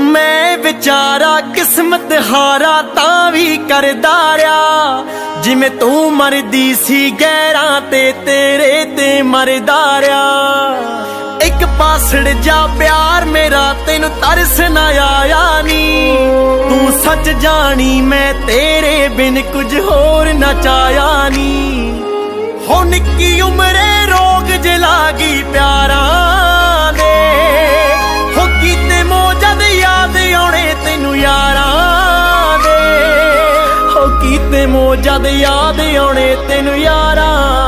मैं विचारा किस्मत हारा तां भी करदा रहा जिवें तू मरदी सी गैरां ते तेरे ते मरदा रहा। एक पासड़ जा प्यार मेरा तेनू तरस ना आया नी, तू सच जानी मैं तेरे बिन कुछ होर ना चाया नी। हो निक्की उमरे रोग जलागी प्यारा दे, हो कीते मोजद याद आने तेनू यारां दे, हो कीते मोजद याद आने तेनू यारां